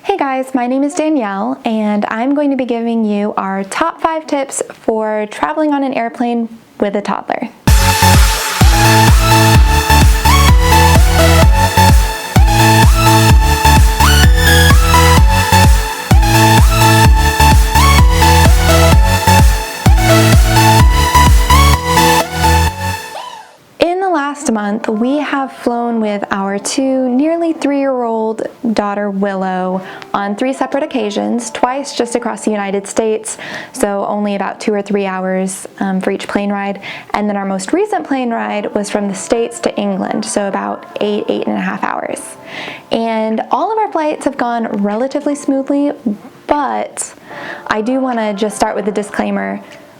Hey guys, my name is Danielle and I'm going to be giving you our top 5 tips for traveling on an airplane with a toddler. Last month, we have flown with our 2 nearly 3-year-old daughter Willow on 3 separate occasions, twice just across the United States, so only about 2 or 3 hours for each plane ride. And then our most recent plane ride was from the States to England, so about 8.5 hours. And all of our flights have gone relatively smoothly, but I do want to just start with a disclaimer.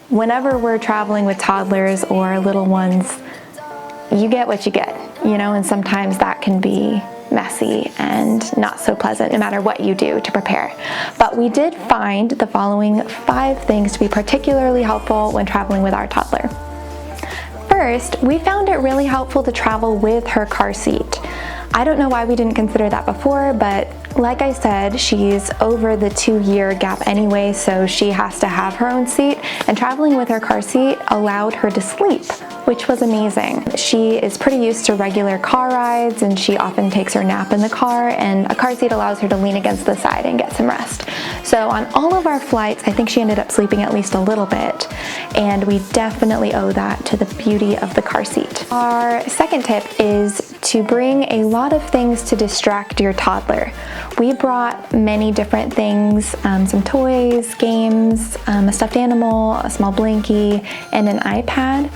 Whenever we're traveling with toddlers or little ones, you get what you get, and sometimes that can be messy and not so pleasant no matter what you do to prepare. But we did find the following 5 things to be particularly helpful when traveling with our toddler. First, we found it really helpful to travel with her car seat. I don't know why we didn't consider that before, but like I said, she's over the 2-year gap anyway, so she has to have her own seat, and traveling with her car seat allowed her to sleep, which was amazing. She is pretty used to regular car rides, and she often takes her nap in the car, and a car seat allows her to lean against the side and get some rest. So on all of our flights, I think she ended up sleeping at least a little bit, and we definitely owe that to the beauty of the car seat. Our second tip is to bring a lot of things to distract your toddler. We brought many different things, some toys, games, a stuffed animal, a small blankie, and an iPad.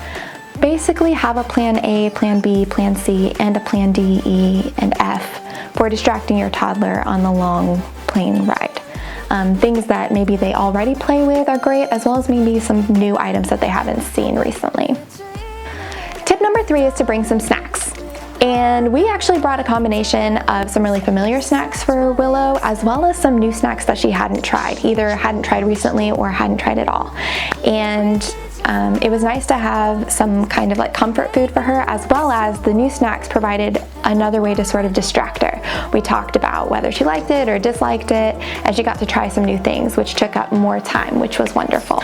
Basically have a plan A, plan B, plan C, and a plan D, E, and F for distracting your toddler on the long plane ride. Things that maybe they already play with are great, as well as maybe some new items that they haven't seen recently. Tip number 3 is to bring some snacks. And we actually brought a combination of some really familiar snacks for Willow, as well as some new snacks that she hadn't tried, either hadn't tried recently or hadn't tried at all. And it was nice to have some kind of like comfort food for her, as well as the new snacks provided another way to sort of distract her. We talked about whether she liked it or disliked it, and she got to try some new things, which took up more time, which was wonderful.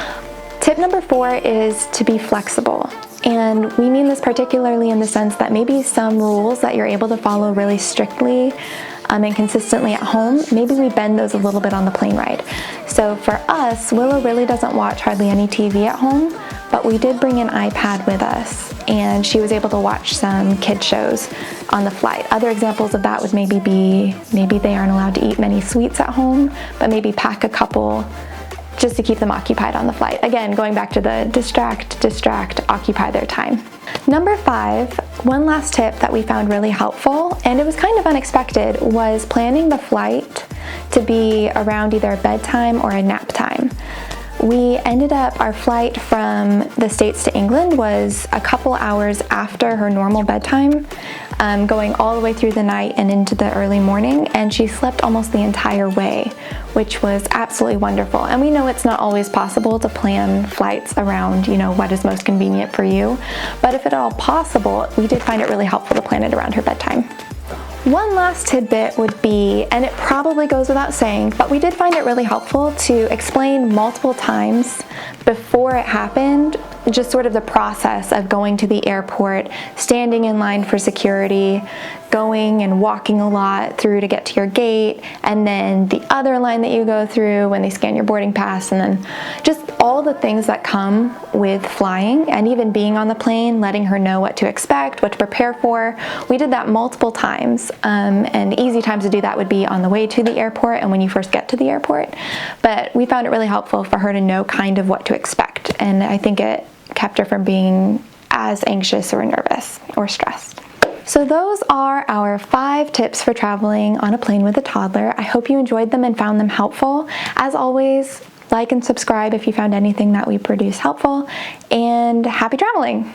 Tip number 4 is to be flexible. And we mean this particularly in the sense that maybe some rules that you're able to follow really strictly and consistently at home, maybe we bend those a little bit on the plane ride. So for us, Willow really doesn't watch hardly any TV at home, but we did bring an iPad with us, and she was able to watch some kid shows on the flight. Other examples of that would maybe be, maybe they aren't allowed to eat many sweets at home, but maybe pack a couple just to keep them occupied on the flight. Again, going back to the distract, occupy their time. Number 5, one last tip that we found really helpful, and it was kind of unexpected, was planning the flight to be around either bedtime or a nap time. We ended up, our flight from the States to England was a couple hours after her normal bedtime, going all the way through the night and into the early morning, and she slept almost the entire way, which was absolutely wonderful. And we know it's not always possible to plan flights around, what is most convenient for you, but if at all possible, we did find it really helpful to plan it around her bedtime. One last tidbit would be, and it probably goes without saying, but we did find it really helpful to explain multiple times before it happened, just sort of the process of going to the airport, standing in line for security, going and walking a lot through to get to your gate, and then the other line that you go through when they scan your boarding pass, and then just all the things that come with flying, and even being on the plane, letting her know what to expect, what to prepare for. We did that multiple times, and easy times to do that would be on the way to the airport and when you first get to the airport. But we found it really helpful for her to know kind of what to expect, and I think it kept her from being as anxious or nervous or stressed. So those are our 5 tips for traveling on a plane with a toddler. I hope you enjoyed them and found them helpful. As always, like and subscribe if you found anything that we produce helpful, and happy traveling!